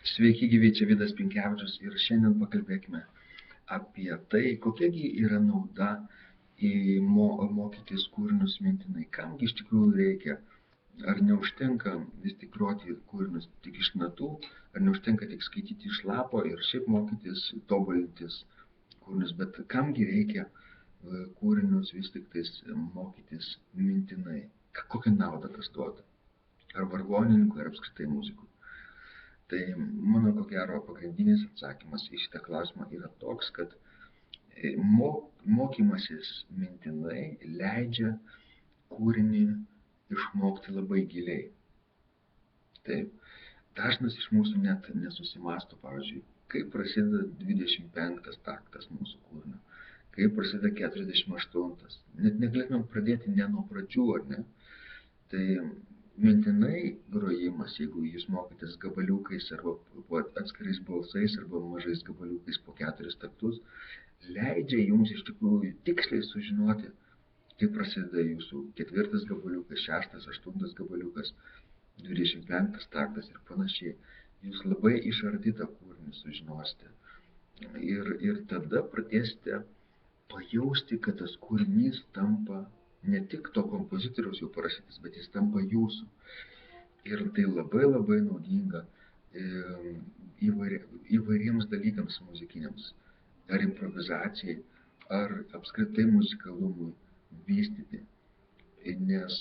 Sveiki gyvi, čia Vidas Pinkevičius ir šiandien pakalbėkime apie tai, kokiagi yra nauda mokytis kūrinius mintinai. Kamgi iš tikrųjų reikia? Ar neužtenka vis tik groti kūrinius tik iš natų, ar neužtenka tik skaityti iš lapo ir šiaip mokytis, tobulintis kūrinius, bet kamgi reikia kūrinius vis tik tais mokytis mintinai? Kokią naudą tas duoda? Ar vargonininkui, ar apskritai muzikui? Tai mano ko gero pagrindinis atsakymas į šitą klausimą yra toks, kad mokymasis mintinai leidžia kūrinį išmokti labai giliai. Taip, dažnas iš mūsų net nesusimąsto, pavyzdžiui, kaip prasideda 25 taktas mūsų kūrinio, kaip prasideda 48. Net negalėtumėm pradėti ne nuo pradžių, ar ne? Tai mintinai grojimas, jeigu jūs mokotės gabaliukais arba atskirais balsais arba mažais gabaliukais po 4 taktus, leidžia jums iš tikrųjų tiksliai sužinoti, kaip prasideda jūsų 4 gabaliukas, 6, 8 gabaliukas, 25 taktas ir panašiai. Jūs labai iš arti tą kūrinį sužinosite. Ir tada pradėsite pajausti, kad tas kūrinys tampa ne tik to kompozitoriaus jau parašytas, bet jis tampa jūsų. Ir tai labai labai naudinga įvairiems dalykams muzikiniams, ar improvizacijai, ar apskritai muzikalumui vystyti. Nes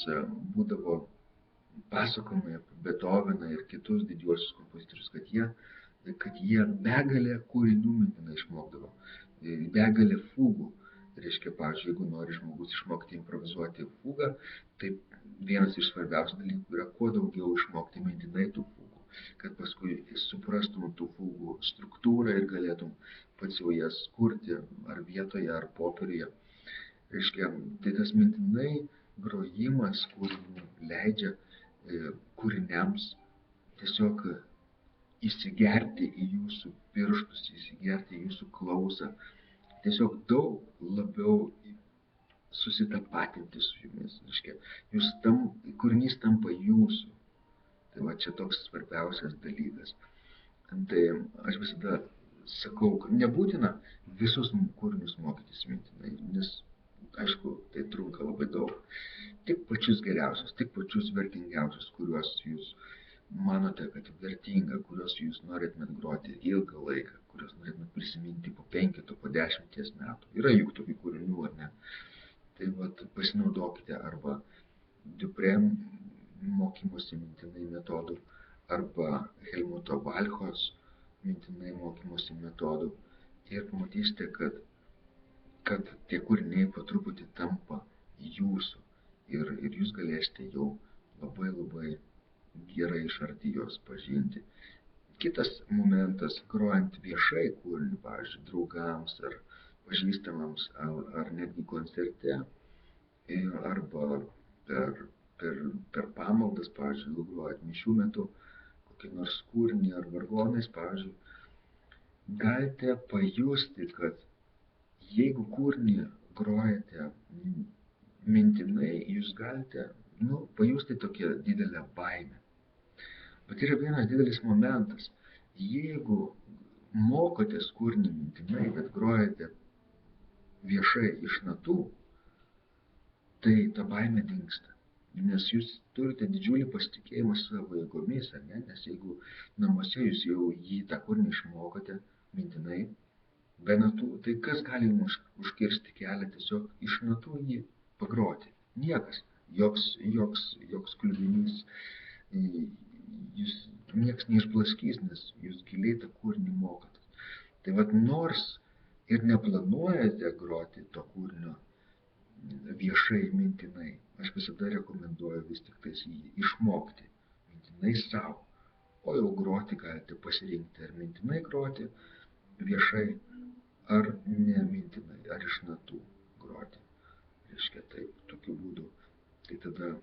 būdavo pasakojimai apie Beethoveną ir kitus didžiuosius kompozitorius, kad jie begalę kūrinių mintinai išmokdavo, begalę fugų. Reiškia, pavyzdžiui, jeigu nori žmogus išmokti improvizuoti fugą, tai vienas iš svarbiausių dalykų yra kuo daugiau išmokti mintinai tų fugų, kad paskui suprastum tų fugų struktūrą ir galėtum pats jau jas kurti ar vietoje, ar popieriuje. Reiškia, tai tas mintinai grojimas kūrinių leidžia kūriniams tiesiog įsigerti į jūsų pirštus, įsigerti į jūsų klausą, tiesiog daug labiau susitapatinti su jumis. Reiškia, kūrinys tampa jūsų. Tai va čia toks svarbiausias dalykas. Tai aš visada sakau, kad nebūtina visus kūrinius mokytis mintinai, nes aišku, tai trunka labai daug. Tik pačius geriausius, tik pačius vertingiausius, kuriuos jūs manote, kad vertinga, kuriuos jūs norėtumėt groti ilgą laiką, kuriuos norėtumėt prisiminti po 5, po 10 metų. Yra juk tokių kūrinių, ar ne? Tai vat pasinaudokite arba Duprem mokymosi mintinai metodų, arba Helmuto Valchos mintinai mokymosi metodų ir pamatysite, kad tie kūriniai po truputį tampa jūsų ir jūs galėsite jau labai labai gerai iš arti jos pažinti. Kitas momentas, grojant viešai kūrinį, pavyzdžiui, draugams ar pažįstamams, ar netgi koncerte, arba per pamaldas, pavyzdžiui, grojant mišių metu, kokį nors kūrinį ar vargonais, pavyzdžiui, galite pajusti, kad jeigu kūrinį grojate mintinai, jūs galite pajusti tokią didelę baimę. Bet yra vienas didelis momentas. Jeigu mokotės kūrinį mintinai, bet grojate viešai iš natų, tai ta baimė dingsta. Nes jūs turite didžiulį pasitikėjimą savo jėgomis, ar ne? Nes jeigu namuose jūs jau tą kūrinį išmokote mintinai, be natų, tai kas gali jums užkirsti kelią tiesiog iš natų jį pagroti? Niekas. Joks kliuvinys. Nieks neišblaškys, nes jūs giliai tą kūrinį mokotės. Tai vat nors ir neplanuojate groti to kūrinio viešai mintinai, aš visada rekomenduoju vis tik tais jį išmokti mintinai savo, o jau groti galite pasirinkti, ar mintinai groti viešai, ar ne mintinai, ar iš natų groti. Reiškia taip, tokiu būdu. Tai tada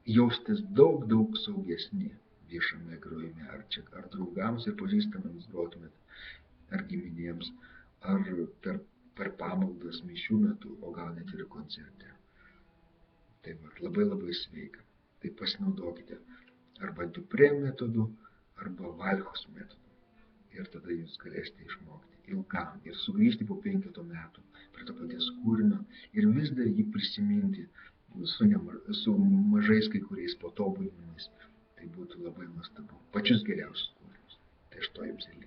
jaustis daug saugesni viešame grojime, ar draugams ir pažįstamams grotumėt, ar giminėms, ar per pamaldas mišių metu, o gal net ir koncerte. Tai labai labai sveika. Tai pasinaudokite arba Duprem metodu, arba Valchos metodu. Ir tada jūs galėsite išmokti ilgam ir sugrįžti po 5 metų prie to paties kūrinio ir vis dar jį prisiminti su mažais kai kuriais patobulinimais. Tai būtų labai nuostabu. Pačius geriausius kūrinius. Tai aš to jums ir linkiu.